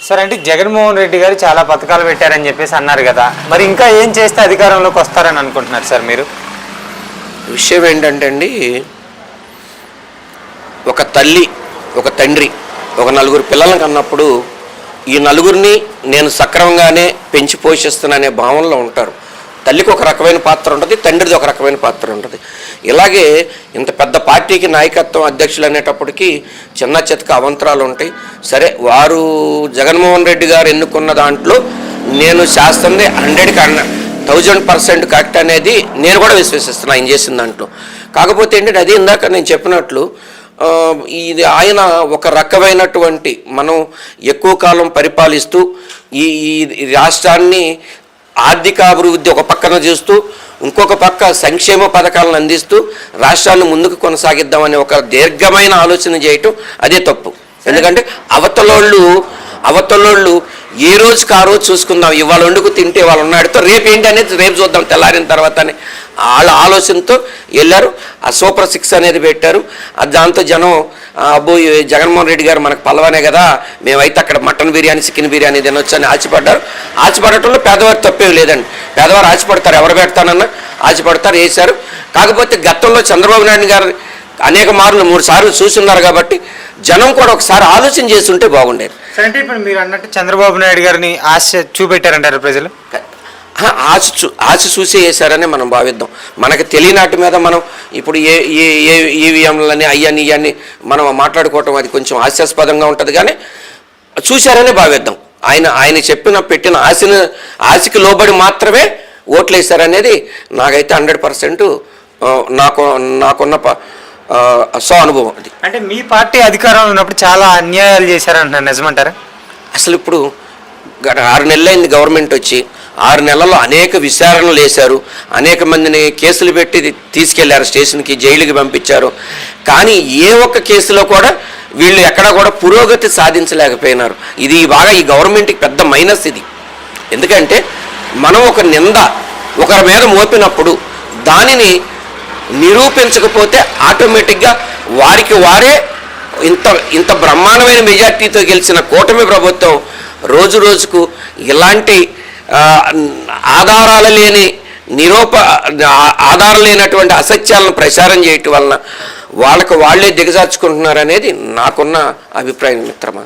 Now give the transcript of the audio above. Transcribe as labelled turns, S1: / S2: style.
S1: Sir అంటే జగన్మోహన్ రెడ్డి గారు చాలా పథకాలు పెట్టారని చెప్పేసి అన్నారు కదా, మరి ఇంకా ఏం చేస్తే అధికారంలోకి వస్తారని అనుకుంటున్నారు సార్ మీరు?
S2: విషయం ఏంటంటే అండి, ఒక తల్లి ఒక తండ్రి ఒక నలుగురు పిల్లలను కన్నప్పుడు ఈ నలుగురిని నేను సక్రమంగానే పెంచి పోషిస్తున్నానే భావనలో ఉంటారు. తల్లికి ఒక రకమైన పాత్ర ఉంటుంది, తండ్రిది ఒక రకమైన పాత్ర ఉంటుంది. ఇలాగే ఇంత పెద్ద పార్టీకి నాయకత్వం అధ్యక్షులు అనేటప్పటికీ చిన్న చితక అవంతరాలు ఉంటాయి. సరే, వారు జగన్మోహన్ రెడ్డి గారు ఎన్నుకున్న దాంట్లో నేను శాస్త్రంది 100% కరెక్ట్ అనేది నేను కూడా విశ్వసిస్తున్నాను ఆయన చేసిన దాంట్లో. కాకపోతే ఏంటంటే అది ఇందాక నేను చెప్పినట్లు ఇది ఆయన ఒక రకమైనటువంటి మనం ఎక్కువ కాలం పరిపాలిస్తూ ఈ రాష్ట్రాన్ని ఆర్థికాభివృద్ధి ఒక పక్కన చేస్తూ ఇంకొక పక్క సంక్షేమ పథకాలను అందిస్తూ రాష్ట్రాన్ని ముందుకు కొనసాగిద్దామనే ఒక దీర్ఘమైన ఆలోచన చేయటం అదే తప్పు. ఎందుకంటే అవతలోళ్ళు ఏ రోజుకి ఆ రోజు చూసుకుందాం, ఇవాళ వండుకు తింటే వాళ్ళు ఉన్నాడితో రేపు ఏంటి అనేది రేపు చూద్దాం తెల్లారిన తర్వాత అని వాళ్ళ ఆలోచనతో వెళ్ళారు. ఆ సూపర్ 6 అనేది పెట్టారు. దాంతో జనం అబ్బో జగన్మోహన్ రెడ్డి గారు మనకు పల్లవనే కదా, మేమైతే అక్కడ మటన్ బిర్యానీ చికెన్ బిర్యానీ తినొచ్చు అని ఆశపడ్డారు. ఆశపడటంలో పేదవారి తప్పేం లేదండి. పేదవారు ఆశపడతారు, ఎవరు పెడతానన్నా ఆశపడతారు, వేశారు. కాకపోతే గతంలో చంద్రబాబు నాయుడు గారు అనేక మార్లు 3 సార్లు చూస్తున్నారు కాబట్టి జనం కూడా ఒకసారి ఆలోచన చేస్తుంటే బాగుండేది.
S1: అంటే ఇప్పుడు మీరు అన్నట్టు చంద్రబాబు నాయుడు గారిని ఆశ చూపెట్టారంటారు ప్రజలు?
S2: ఆశ చూసే వేశారని మనం భావిద్దాం. మనకు తెలియనాటి మీద మనం ఇప్పుడు ఈవీఎంలని అయ్యని ఇవన్నీ మనం మాట్లాడుకోవటం అది కొంచెం హాస్యాస్పదంగా ఉంటుంది, కానీ చూశారనే భావిద్దాం. ఆయన పెట్టిన ఆశకి లోబడి మాత్రమే ఓట్లు వేశారనేది నాకైతే 100% నాకున్న అనుభవం అది.
S1: అంటే మీ పార్టీ అధికారంలో ఉన్నప్పుడు చాలా అన్యాయాలు చేశారంటున్నారు, నిజమంటారా?
S2: అసలు ఇప్పుడు 6 నెలలైంది గవర్నమెంట్ వచ్చి, 6 నెలల్లో అనేక విచారణలు వేశారు, అనేక మందిని కేసులు పెట్టి తీసుకెళ్లారు, స్టేషన్కి జైలుకి పంపించారు. కానీ ఏ ఒక్క కేసులో కూడా వీళ్ళు ఎక్కడా కూడా పురోగతి సాధించలేకపోయినారు. ఇది బాగా ఈ గవర్నమెంట్కి పెద్ద మైనస్ ఇది. ఎందుకంటే మనం ఒక నింద ఒకరి మీద మోపినప్పుడు దానిని నిరూపించకపోతే ఆటోమేటిక్గా వారే ఇంత బ్రహ్మాండమైన మెజార్టీతో గెలిచిన కూటమి ప్రభుత్వం రోజు రోజుకు ఇలాంటి ఆధారాలు లేనటువంటి అసత్యాలను ప్రచారం చేయటం వలన వాళ్ళకు వాళ్ళే దిగజార్చుకుంటున్నారనేది నాకున్న అభిప్రాయం మిత్రమా.